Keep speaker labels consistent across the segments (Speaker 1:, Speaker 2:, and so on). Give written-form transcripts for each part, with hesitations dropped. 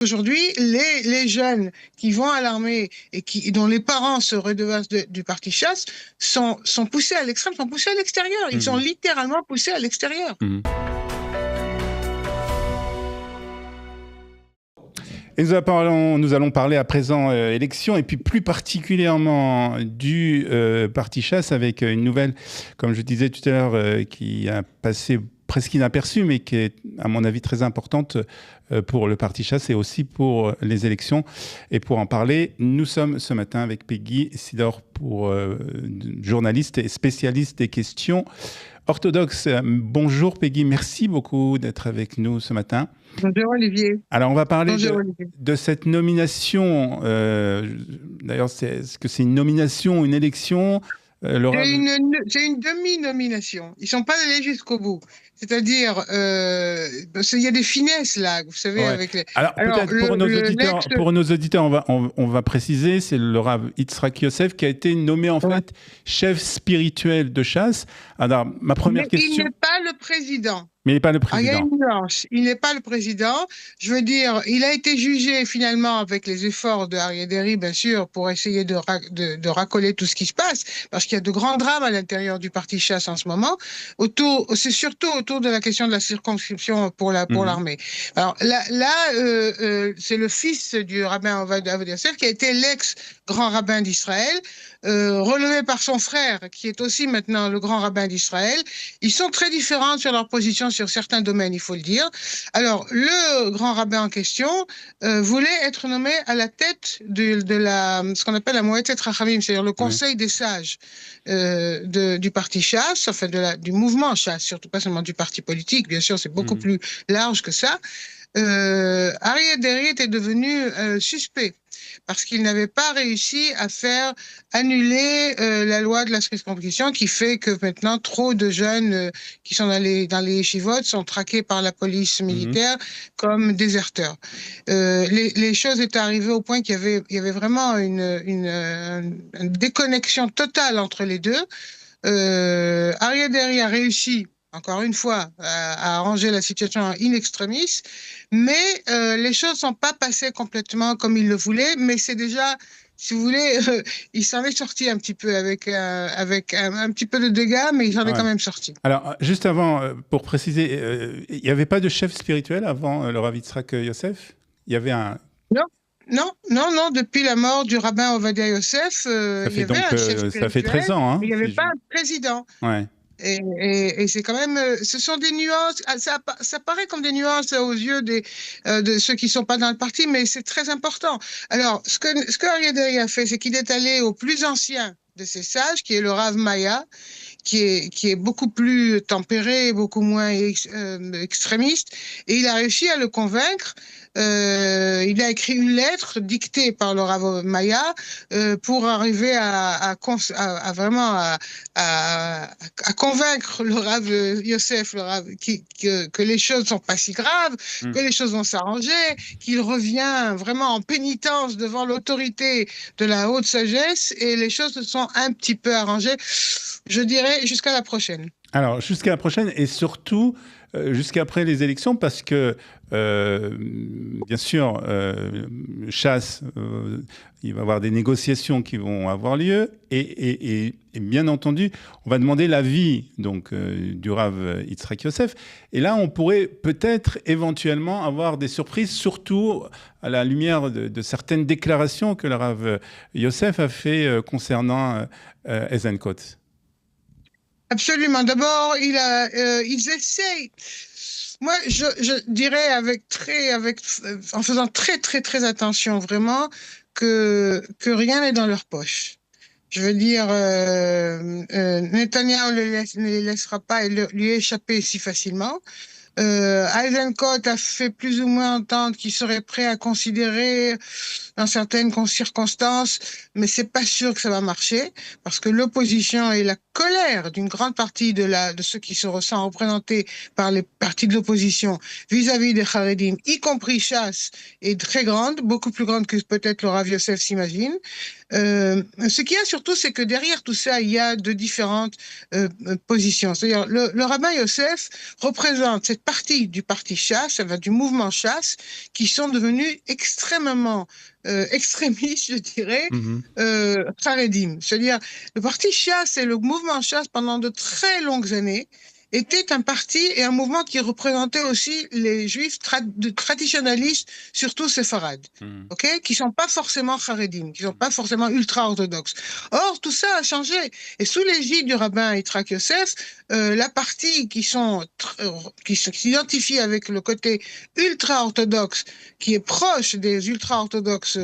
Speaker 1: Aujourd'hui, les jeunes qui vont à l'armée et dont les parents se redevancent du parti chasse sont poussés à l'extrême, sont poussés à l'extérieur. Ils sont littéralement poussés à l'extérieur.
Speaker 2: Et nous allons parler à présent élection et puis plus particulièrement du parti chasse avec une nouvelle, comme je disais tout à l'heure, qui a passé presque inaperçue, mais qui est, à mon avis, très importante pour le parti chasse et aussi pour les élections. Et pour en parler, nous sommes ce matin avec Peggy Sidor, journaliste et spécialiste des questions orthodoxes. Bonjour Peggy, merci beaucoup d'être avec nous ce matin.
Speaker 1: Bonjour Olivier.
Speaker 2: Alors on va parler de cette nomination. D'ailleurs, est-ce que c'est une nomination, une élection
Speaker 1: C'est une demi-nomination. Ils ne sont pas allés jusqu'au bout. C'est-à-dire, il y a des finesses là, vous savez, avec les...
Speaker 2: Alors peut-être pour nos auditeurs, on va préciser, c'est le Rav Yitzhak Yosef qui a été nommé en fait chef spirituel de chasse. Alors, ma première question...
Speaker 1: Il n'est pas le président.
Speaker 2: Mais il n'est pas le président.
Speaker 1: Il y a une nuance. Il n'est pas le président. Je veux dire, il a été jugé finalement avec les efforts de Aryeh Deri, bien sûr, pour essayer de racoler tout ce qui se passe, parce qu'il y a de grands drames à l'intérieur du parti chasse en ce moment. C'est surtout autour de la question de la circonscription pour l'armée. Alors là, c'est le fils du rabbin Ovadia Yosef qui a été l'ex-grand rabbin d'Israël, relevé par son frère, qui est aussi maintenant le grand rabbin d'Israël. Ils sont très différents sur leur position sur certains domaines, il faut le dire. Alors, le grand rabbin en question voulait être nommé à la tête de ce qu'on appelle la Moetet Rachamim, c'est-à-dire le conseil des sages du parti chasse, enfin du mouvement chasse, surtout pas seulement du parti politique, bien sûr, c'est beaucoup plus large que ça. Aryeh Deri était devenu suspect parce qu'il n'avait pas réussi à faire annuler la loi de la circonscription qui fait que maintenant trop de jeunes qui sont dans les yeshivot sont traqués par la police militaire comme déserteurs. Les choses étaient arrivées au point qu'il y avait vraiment une déconnexion totale entre les deux. Aryeh Deri a réussi, encore une fois, à arranger la situation in extremis, mais les choses ne sont pas passées complètement comme il le voulait, mais c'est déjà, si vous voulez, il s'en est sorti un petit peu avec un petit peu de dégâts, mais il s'en est quand même sorti.
Speaker 2: Alors, juste avant, pour préciser, il n'y avait pas de chef spirituel avant le Rav Yitzhak Yosef? Il y avait un...
Speaker 1: Non, depuis la mort du rabbin Ovadia Yosef, il y avait un chef spirituel,
Speaker 2: ça fait 13 ans, hein,
Speaker 1: mais il n'y avait pas un président.
Speaker 2: Ouais.
Speaker 1: Et c'est quand même, ce sont des nuances, ça paraît comme des nuances aux yeux de ceux qui ne sont pas dans le parti, mais c'est très important. Alors, ce que Aryeh Deri a fait, c'est qu'il est allé au plus ancien de ces sages, qui est le Rav Maya, qui est beaucoup plus tempéré, beaucoup moins extrémiste, et il a réussi à le convaincre. Il a écrit une lettre dictée par le Rav Maya pour arriver à vraiment convaincre le Rav Yosef, que les choses sont pas si graves, que les choses vont s'arranger, qu'il revient vraiment en pénitence devant l'autorité de la haute sagesse, et les choses se sont un petit peu arrangées, je dirais, jusqu'à la prochaine.
Speaker 2: Alors, jusqu'à la prochaine, et surtout jusqu'après les élections, parce que, bien sûr, chasse, il va y avoir des négociations qui vont avoir lieu, et bien entendu, on va demander l'avis donc, du Rav Yitzhak Yosef. Et là, on pourrait peut-être éventuellement avoir des surprises, surtout à la lumière de certaines déclarations que le Rav Yosef a fait concernant Eisenkot.
Speaker 1: Absolument. D'abord, ils essayent. Moi, je dirais en faisant très, très, très attention, vraiment, que rien n'est dans leur poche. Je veux dire, Netanyahou ne les laissera pas lui échapper si facilement. Eisenkot a fait plus ou moins entendre qu'il serait prêt à considérer dans certaines circonstances, mais c'est pas sûr que ça va marcher, parce que l'opposition et la colère d'une grande partie de ceux qui se ressentent représentés par les partis de l'opposition vis-à-vis des Haredim, y compris Chasse, est très grande, beaucoup plus grande que peut-être le Rav Yosef s'imagine. Ce qu'il y a surtout, c'est que derrière tout ça, il y a de différentes positions. C'est-à-dire, le rabbin Yosef représente cette partie du parti chasse, du mouvement chasse, qui sont devenus extrêmement extrémistes, je dirais,
Speaker 2: Mhm.
Speaker 1: Haredim. C'est-à-dire, le parti chasse et le mouvement chasse, pendant de très longues années, était un parti et un mouvement qui représentait aussi les juifs traditionnalistes, surtout séfarades,
Speaker 2: Mhm.
Speaker 1: qui sont pas forcément charedim, qui sont pas forcément ultra-orthodoxes. Or, tout ça a changé. Et sous l'égide du rabbin Yitzhak Yosef, la partie qui s'identifie avec le côté ultra-orthodoxe, qui est proche des ultra-orthodoxes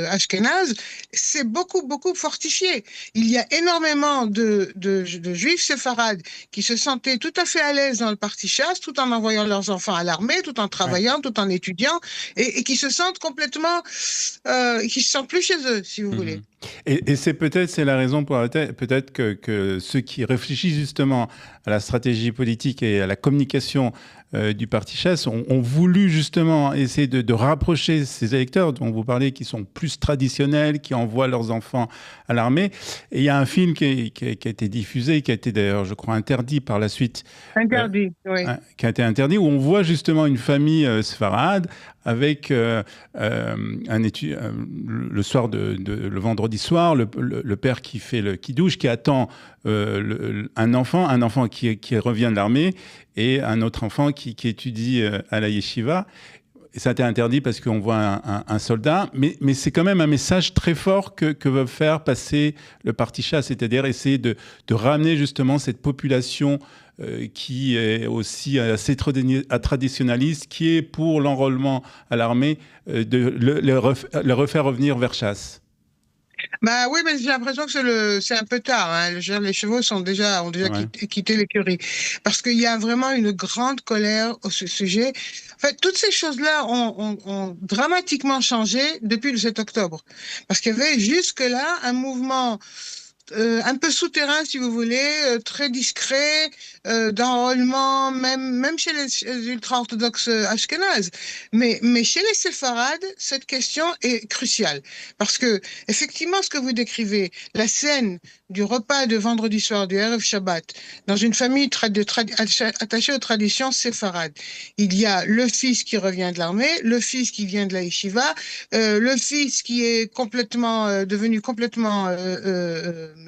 Speaker 1: ashkénazes, c'est beaucoup, beaucoup fortifié. Il y a énormément de juifs séfarades qui se sentaient tout à fait à l'aise dans le parti chasse, tout en envoyant leurs enfants à l'armée, tout en
Speaker 2: Ouais.
Speaker 1: travaillant, tout en étudiant, et qui se sentent complètement, qui se sentent plus chez eux, si vous voulez.
Speaker 2: Mhm. Et c'est la raison pour laquelle peut-être que ceux qui réfléchissent justement à la stratégie politique et à la communication du parti chasse ont voulu justement essayer de rapprocher ces électeurs dont vous parlez, qui sont plus traditionnels, qui envoient leurs enfants à l'armée. Et il y a un film qui a été diffusé, qui a été d'ailleurs, je crois, interdit par la suite.
Speaker 1: Interdit, oui.
Speaker 2: Qui a été interdit, où on voit justement une famille séfarade avec le soir le vendredi soir, le père qui fait le kidouche, qui attend un enfant qui revient de l'armée et un autre enfant qui étudie à la yeshiva. Et ça a été interdit parce qu'on voit un soldat, mais c'est quand même un message très fort que veut faire passer le parti chasse, c'est-à-dire essayer de ramener justement cette population qui est aussi assez traditionnaliste, qui est pour l'enrôlement à l'armée, de le refaire revenir vers chasse.
Speaker 1: Bah oui, mais j'ai l'impression que c'est un peu tard, hein. Les chevaux ont déjà
Speaker 2: Ouais.
Speaker 1: quitté l'écurie. Parce qu'il y a vraiment une grande colère au sujet. En fait, toutes ces choses-là ont dramatiquement changé depuis le 7 octobre. Parce qu'il y avait jusque-là un mouvement un peu souterrain, si vous voulez, très discret, d'enrôlement, même chez les ultra-orthodoxes ashkénazes. Mais chez les séfarades, cette question est cruciale. Parce que, effectivement, ce que vous décrivez, la scène du repas de vendredi soir, du Erev Shabbat, dans une famille attachée aux traditions séfarades, il y a le fils qui revient de l'armée, le fils qui vient de la yeshiva, le fils qui est devenu complètement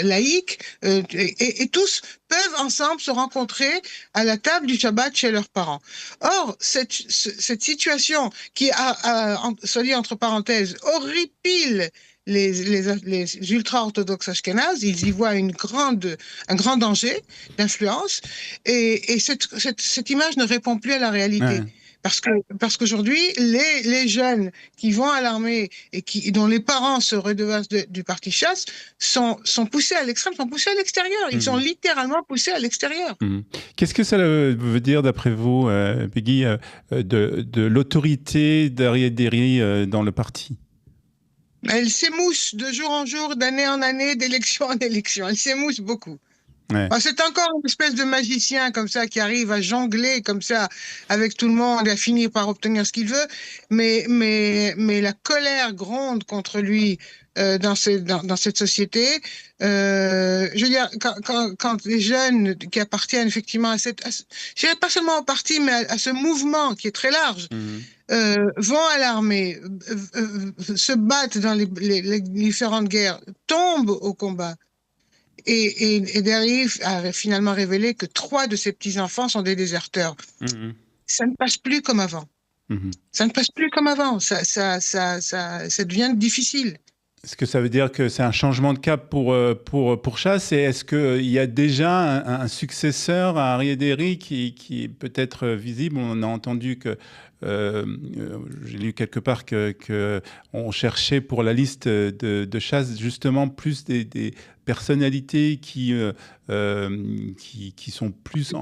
Speaker 1: laïque, et tous peuvent ensemble se rencontrer à la table du Shabbat chez leurs parents. Or, cette situation qui soit dit entre parenthèses, horripile les ultra-orthodoxes ashkénazes, ils y voient un grand danger d'influence, et cette image ne répond plus à la réalité.
Speaker 2: Ouais.
Speaker 1: Parce qu'aujourd'hui, les jeunes qui vont à l'armée et dont les parents se redevancent du parti chasse sont poussés à l'extrême, sont poussés à l'extérieur. Ils sont littéralement poussés à l'extérieur.
Speaker 2: Qu'est-ce que ça veut dire, d'après vous, Peggy, de l'autorité d'Ariel Derry dans le parti?
Speaker 1: Elle s'émousse de jour en jour, d'année en année, d'élection en élection. Elle s'émousse beaucoup.
Speaker 2: Ouais.
Speaker 1: C'est encore une espèce de magicien comme ça qui arrive à jongler comme ça avec tout le monde et à finir par obtenir ce qu'il veut. Mais la colère gronde contre lui dans cette société. Je veux dire, quand les jeunes qui appartiennent effectivement je dirais pas seulement au parti, mais à ce mouvement qui est très large, vont à l'armée, se battent dans les différentes guerres, tombent au combat. Et Derry a finalement révélé que 3 de ses petits-enfants sont des déserteurs. Ça ne passe plus comme avant. Ça ne passe plus comme avant. Ça devient difficile.
Speaker 2: Est-ce que ça veut dire que c'est un changement de cap pour Chasse? Et est-ce qu'il y a déjà un successeur à Ariel Derry qui est peut-être visible? On a entendu que j'ai lu quelque part qu'on cherchait pour la liste de Chasse justement plus des personnalités qui sont plus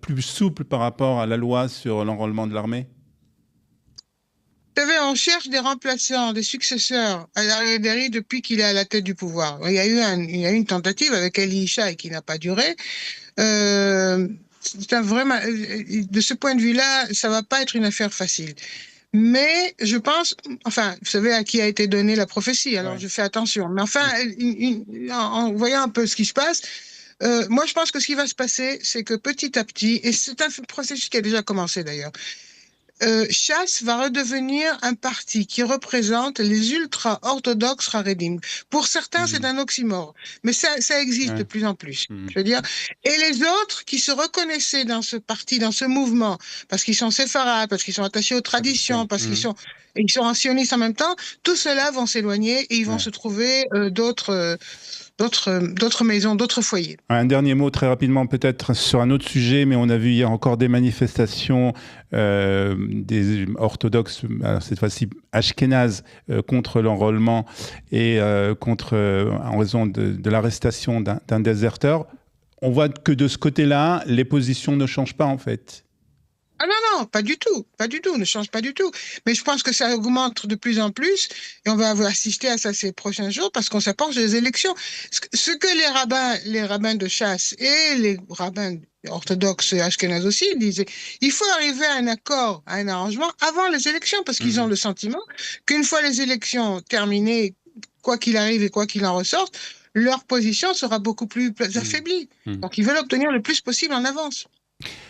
Speaker 2: plus souples par rapport à la loi sur l'enrôlement de l'armée.
Speaker 1: Vous savez, on cherche des remplaçants, des successeurs à Ariel Derry depuis qu'il est à la tête du pouvoir. Il y a eu une tentative avec Eli Yishai qui n'a pas duré. De ce point de vue-là, ça va pas être une affaire facile. Mais je pense, enfin, vous savez à qui a été donnée la prophétie, alors
Speaker 2: Ouais.
Speaker 1: je fais attention. Mais enfin, en voyant un peu ce qui se passe, moi je pense que ce qui va se passer, c'est que petit à petit, et c'est un processus qui a déjà commencé d'ailleurs, Chasse va redevenir un parti qui représente les ultra-orthodoxes Haredim. Pour certains, c'est
Speaker 2: Mhm.
Speaker 1: un oxymore, mais ça existe de
Speaker 2: Ouais.
Speaker 1: plus en plus.
Speaker 2: Mhm.
Speaker 1: Je veux dire, et les autres qui se reconnaissaient dans ce parti, dans ce mouvement, parce qu'ils sont séfarades, parce qu'ils sont attachés aux
Speaker 2: Tradition.
Speaker 1: traditions, parce qu'ils
Speaker 2: Mhm.
Speaker 1: sont, et ils sont sionistes en même temps, tous ceux-là vont s'éloigner et ils vont
Speaker 2: Ouais.
Speaker 1: se trouver d'autres maisons, d'autres foyers.
Speaker 2: Un dernier mot très rapidement peut-être sur un autre sujet, mais on a vu hier encore des manifestations des orthodoxes, alors cette fois-ci ashkénazes, contre l'enrôlement et contre, en raison de l'arrestation d'un déserteur. On voit que de ce côté-là, les positions ne changent pas en fait.
Speaker 1: Ah non, non, pas du tout, ne change pas du tout. Mais je pense que ça augmente de plus en plus et on va assister à ça ces prochains jours parce qu'on s'approche des élections. Ce que les rabbins de chasse et les rabbins orthodoxes et ashkénazes aussi disaient, il faut arriver à un accord, à un arrangement avant les élections parce qu'ils ont
Speaker 2: Mhm.
Speaker 1: le sentiment qu'une fois les élections terminées, quoi qu'il arrive et quoi qu'il en ressorte, leur position sera beaucoup plus
Speaker 2: Mhm.
Speaker 1: affaiblie.
Speaker 2: Mhm.
Speaker 1: Donc ils veulent obtenir le plus possible en avance.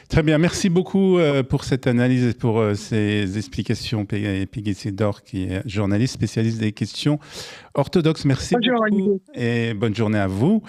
Speaker 2: Très bien, merci beaucoup pour cette analyse et pour ces explications, Peggy Sidor, qui est journaliste spécialiste des questions orthodoxes. Merci
Speaker 1: Bonjour,
Speaker 2: beaucoup
Speaker 1: Olivier.
Speaker 2: et bonne journée à vous.